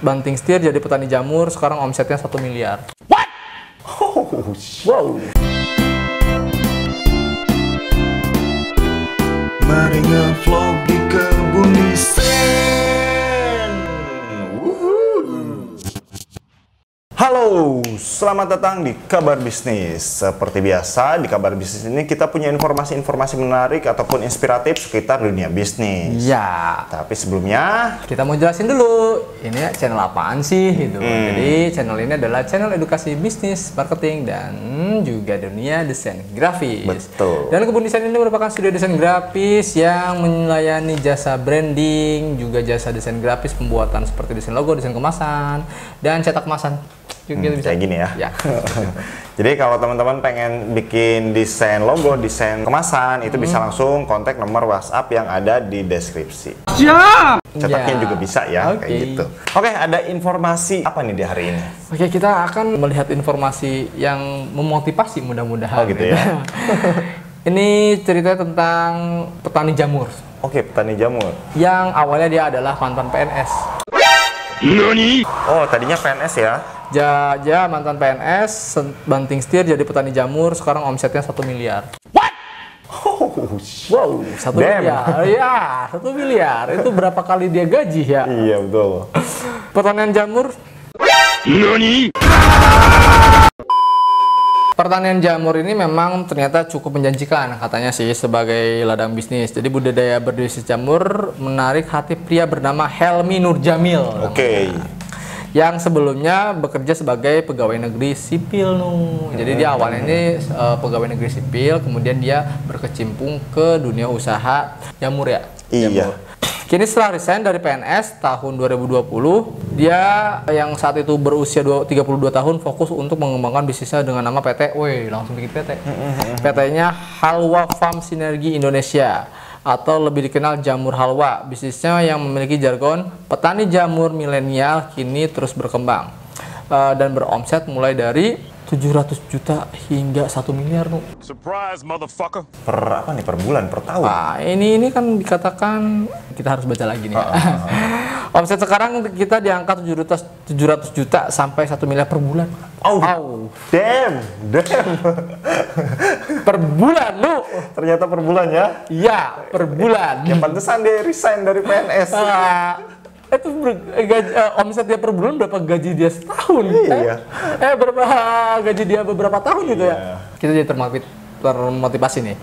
banting setir jadi petani jamur, sekarang omsetnya 1 miliar. What? Oh, wow. Mari ngevlog di kebun Sen. Halo, selamat datang di Kabar Bisnis. Seperti biasa, di Kabar Bisnis ini kita punya informasi-informasi menarik ataupun inspiratif sekitar dunia bisnis. Ya. Tapi sebelumnya, kita mau jelasin dulu, ini channel apaan sih gitu. Jadi channel ini adalah channel edukasi bisnis, marketing, dan juga dunia desain grafis. Betul. Dan Kebun Desain ini merupakan studio desain grafis yang melayani jasa branding, juga jasa desain grafis, pembuatan seperti desain logo, desain kemasan, dan cetak kemasan. Kayak gini ya. Ya. Jadi kalau teman-teman pengen bikin desain logo, desain kemasan, itu bisa langsung kontak nomor WhatsApp yang ada di deskripsi. Siap! Cetaknya juga bisa ya, kayak gitu. Oke, ada informasi apa nih di hari ini? Oke, kita akan melihat informasi yang memotivasi mudah-mudahan. Oh gitu ya. Ini cerita tentang petani jamur. Oke, petani jamur. Yang awalnya dia adalah mantan PNS. Nani? Oh, tadinya PNS ya? Ja mantan PNS, banting setir jadi petani jamur, sekarang omsetnya 1 miliar. What? Oh, wow, 1 miliar. Ya, 1 miliar. Itu berapa kali dia gaji ya? Iya, betul. Pertanian jamur. Nani? Pertanian jamur ini memang ternyata cukup menjanjikan katanya sih sebagai ladang bisnis. Jadi budidaya berbisnis jamur menarik hati pria bernama Helmi Nurjamil. Oke. Yang sebelumnya bekerja sebagai pegawai negeri sipil Jadi dia awalnya ini pegawai negeri sipil, kemudian dia berkecimpung ke dunia usaha jamur ya. Iya. Jamur. Kini setelah resign dari PNS tahun 2020, dia yang saat itu berusia 32 tahun fokus untuk mengembangkan bisnisnya dengan nama PT. Woi, langsung bikin PT. PT-nya Halwa Farm Sinergi Indonesia, atau lebih dikenal Jamur Halwa. Bisnisnya yang memiliki jargon petani jamur milenial kini terus berkembang dan beromset mulai dari 700 juta hingga 1 miliar Surprise, motherfucker. Per apa nih, per bulan, per tahun? Nah, ini kan dikatakan, kita harus baca lagi nih ya. Omset sekarang kita di angka 700 juta sampai 1 miliar per bulan. Oh. Damn. Per bulan Ternyata per bulan ya? Iya, per bulan. Yang pantesan dia resign dari PNS. Itu omset dia per bulan, berapa gaji dia setahun? Iya. Berapa gaji dia beberapa tahun gitu ya? Kita jadi termotivasi nih.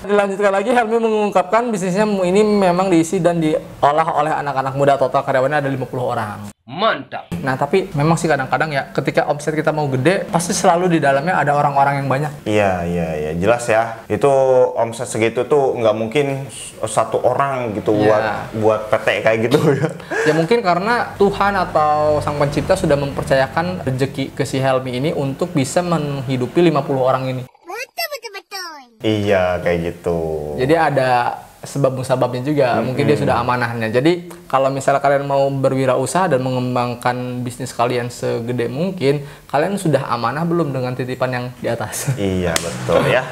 Dilanjutkan lagi, Helmi mengungkapkan bisnisnya ini memang diisi dan diolah oleh anak-anak muda. Total karyawannya ada 50 orang. Mantap. Nah, tapi memang sih kadang-kadang ya, ketika omset kita mau gede, pasti selalu di dalamnya ada orang-orang yang banyak. Iya, jelas ya. Itu omset segitu tuh nggak mungkin satu orang gitu buat PT kayak gitu ya. Ya mungkin karena Tuhan atau Sang Pencipta sudah mempercayakan rezeki ke si Helmi ini untuk bisa menghidupi 50 orang ini. Betul. Iya, kayak gitu. Jadi ada sebab-musababnya juga. Mungkin dia sudah amanahnya. Jadi kalau misalnya kalian mau berwirausaha dan mengembangkan bisnis kalian segede mungkin, kalian sudah amanah belum dengan titipan yang di atas? Iya, betul ya.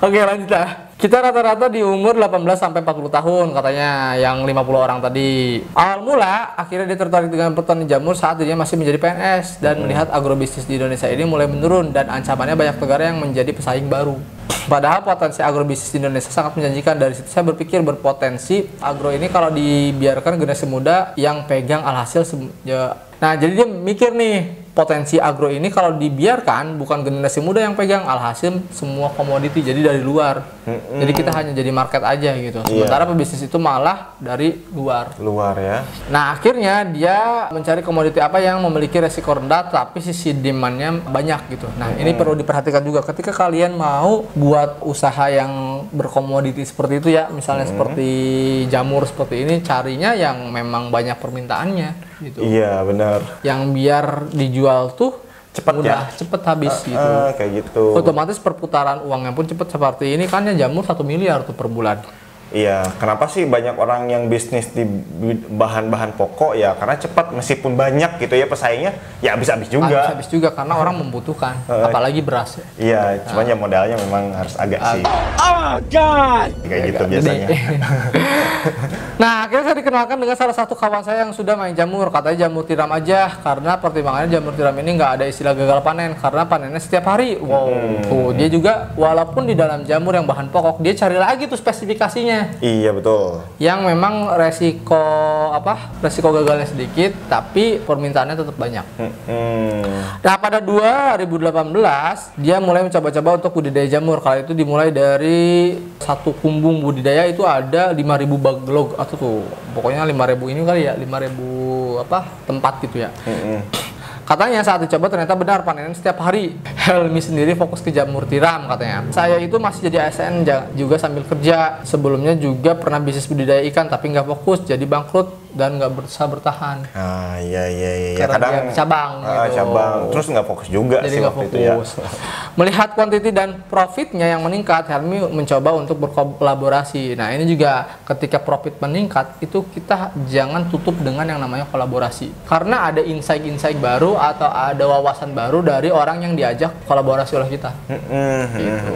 Oke, lanjut lah. Kita rata-rata di umur 18 sampai 40 tahun katanya, yang 50 orang tadi. Awal mula akhirnya dia tertarik dengan petani jamur saat dirinya masih menjadi PNS dan melihat agrobisnis di Indonesia ini mulai menurun dan ancamannya banyak negara yang menjadi pesaing baru. Padahal potensi agrobisnis di Indonesia sangat menjanjikan. Dari situ saya berpikir berpotensi agro ini kalau dibiarkan generasi muda yang pegang alhasil Nah, jadi dia mikir nih, potensi agro ini kalau dibiarkan bukan generasi muda yang pegang, alhasil semua komoditi jadi dari luar. Jadi kita hanya jadi market aja gitu. Sementara pebisnis itu malah dari luar. Luar ya. Nah, akhirnya dia mencari komoditi apa yang memiliki resiko rendah tapi sisi demand-nya banyak gitu. Nah, ini perlu diperhatikan juga ketika kalian mau buat usaha yang berkomoditi seperti itu ya, misalnya seperti jamur seperti ini, carinya yang memang banyak permintaannya gitu. Iya, benar. Yang biar dijual tuh cepat mudah, ya, cepet habis gitu. Kayak gitu. Otomatis perputaran uangnya pun cepet. Seperti ini kan ya jamur 1 miliar tuh per bulan. Iya, kenapa sih banyak orang yang bisnis di bahan-bahan pokok ya? Karena cepat, meskipun banyak gitu ya pesaingnya, ya habis-habis juga. Habis juga karena orang membutuhkan, apalagi beras. Iya, cuman ya modalnya memang harus agak sih. Oh God! Kayak gitu biasanya. Nah, akhirnya saya dikenalkan dengan salah satu kawan saya yang sudah main jamur. Katanya jamur tiram aja, karena pertimbangannya jamur tiram ini nggak ada istilah gagal panen, karena panennya setiap hari. Wow, tuh dia juga walaupun di dalam jamur yang bahan pokok, dia cari lagi tuh spesifikasinya. Iya betul. Yang memang resiko gagalnya sedikit, tapi permintaannya tetap banyak. Nah, pada 2018 dia mulai mencoba-coba untuk budidaya jamur. Kala itu dimulai dari satu kumbung budidaya itu ada 5.000 baglog atau tuh pokoknya 5.000 ini kali ya, 5.000 tempat gitu ya. Katanya saat dicoba ternyata benar panen setiap hari. Helmi sendiri fokus ke jamur tiram katanya. Saya itu masih jadi ASN juga sambil kerja. Sebelumnya juga pernah bisnis budidaya ikan tapi nggak fokus, jadi bangkrut dan nggak bisa bertahan. Ah iya. Karena Kadang dia cabang gitu. cabang. Terus nggak fokus juga Jadi sih nggak waktu itu ya. fokus. Melihat kuantiti dan profitnya yang meningkat, Helmi mencoba untuk berkolaborasi. Nah ini juga ketika profit meningkat itu kita jangan tutup dengan yang namanya kolaborasi. Karena ada insight-insight baru atau ada wawasan baru dari orang yang diajak kolaborasi oleh kita. Gitu.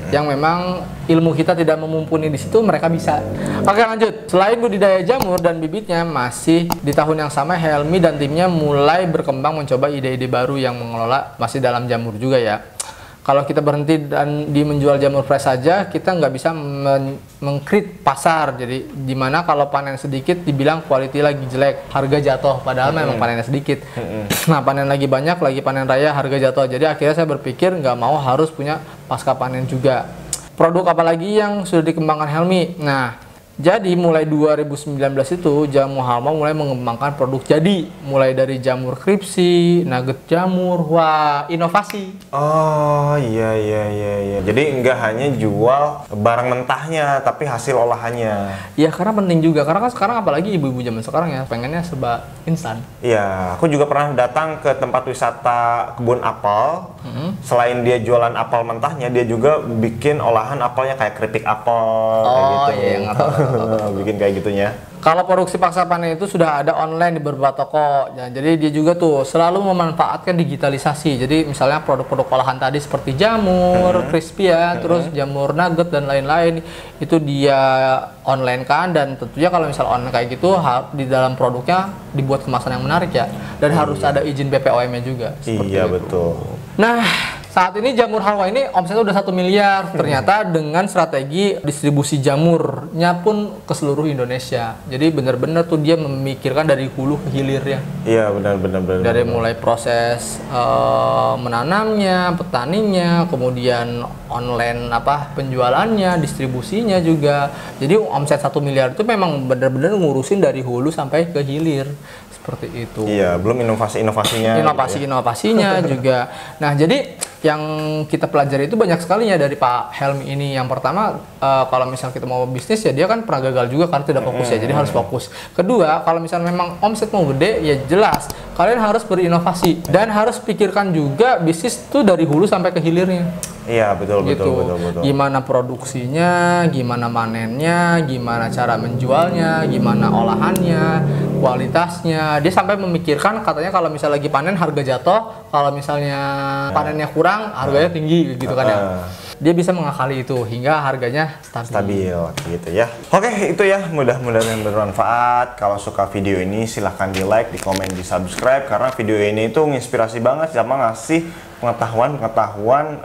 Yang memang ilmu kita tidak memumpuni di situ, mereka bisa. Oke lanjut. Selain budidaya jamur dan bibitnya, masih di tahun yang sama Helmi dan timnya mulai berkembang mencoba ide-ide baru yang mengelola masih dalam jamur juga ya. Kalau kita berhenti dan di menjual jamur fresh saja, kita nggak bisa mengkrit pasar. Jadi dimana kalau panen sedikit dibilang quality lagi jelek, harga jatuh. Padahal memang panennya sedikit. Nah panen lagi banyak, lagi panen raya, harga jatuh. Jadi akhirnya saya berpikir nggak mau harus punya pasca panen juga. Produk apalagi yang sudah dikembangkan Helmi? Nah jadi mulai 2019 itu Jamu Halma mulai mengembangkan produk jadi. Mulai dari jamur kripsi, nugget jamur, wah inovasi. Oh iya. Jadi nggak hanya jual barang mentahnya, tapi hasil olahannya. Ya karena penting juga, karena kan sekarang apalagi ibu-ibu zaman sekarang ya pengennya serba instan. Iya, aku juga pernah datang ke tempat wisata kebun apel. Selain dia jualan apel mentahnya, dia juga bikin olahan apelnya kayak keripik apel. Kayak gitu. Iya nggak tahu. Bikin kayak gitunya. Kalau produksi paksa panen itu sudah ada online di beberapa toko. Ya, jadi dia juga tuh selalu memanfaatkan digitalisasi. Jadi misalnya produk-produk olahan tadi seperti jamur, crispy ya, terus jamur nugget dan lain-lain itu dia online kan, dan tentunya kalau misal online kayak gitu di dalam produknya dibuat kemasan yang menarik ya, dan harus ada izin BPOM-nya juga. Iya itu. betul. Nah, saat ini Jamur Halwa ini omsetnya udah 1 miliar. Ternyata dengan strategi distribusi jamurnya pun ke seluruh Indonesia. Jadi benar-benar tuh dia memikirkan dari hulu ke hilirnya. Iya benar. Dari mulai proses menanamnya, petaninya, kemudian online penjualannya, distribusinya juga. Jadi omset 1 miliar itu memang benar-benar ngurusin dari hulu sampai ke hilir. Seperti itu. Iya, belum inovasi-inovasinya. Inovasinya juga. Nah, jadi yang kita pelajari itu banyak sekali ya dari Pak Helmi ini. Yang pertama, kalau misal kita mau bisnis ya dia kan pernah gagal juga karena tidak fokus ya, jadi harus fokus. Kedua, kalau misal memang omset mau gede ya jelas kalian harus berinovasi dan harus pikirkan juga bisnis itu dari hulu sampai ke hilirnya. Iya betul. Gimana produksinya, gimana manennya, gimana cara menjualnya, gimana olahannya, kualitasnya. Dia sampai memikirkan katanya kalau misal lagi panen harga jatuh, kalau misalnya panennya kurang harganya tinggi gitu kan ya. Dia bisa mengakali itu hingga harganya stabil gitu ya. Oke, itu ya, mudah-mudahan bermanfaat. Kalau suka video ini silahkan di like, di komen, di subscribe, karena video ini itu menginspirasi banget sama ngasih pengetahuan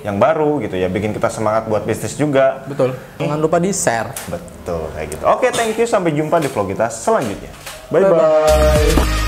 yang baru gitu ya, bikin kita semangat buat bisnis juga. Betul. Jangan lupa di share. Betul kayak gitu. Oke, thank you, sampai jumpa di vlog kita selanjutnya. Bye bye.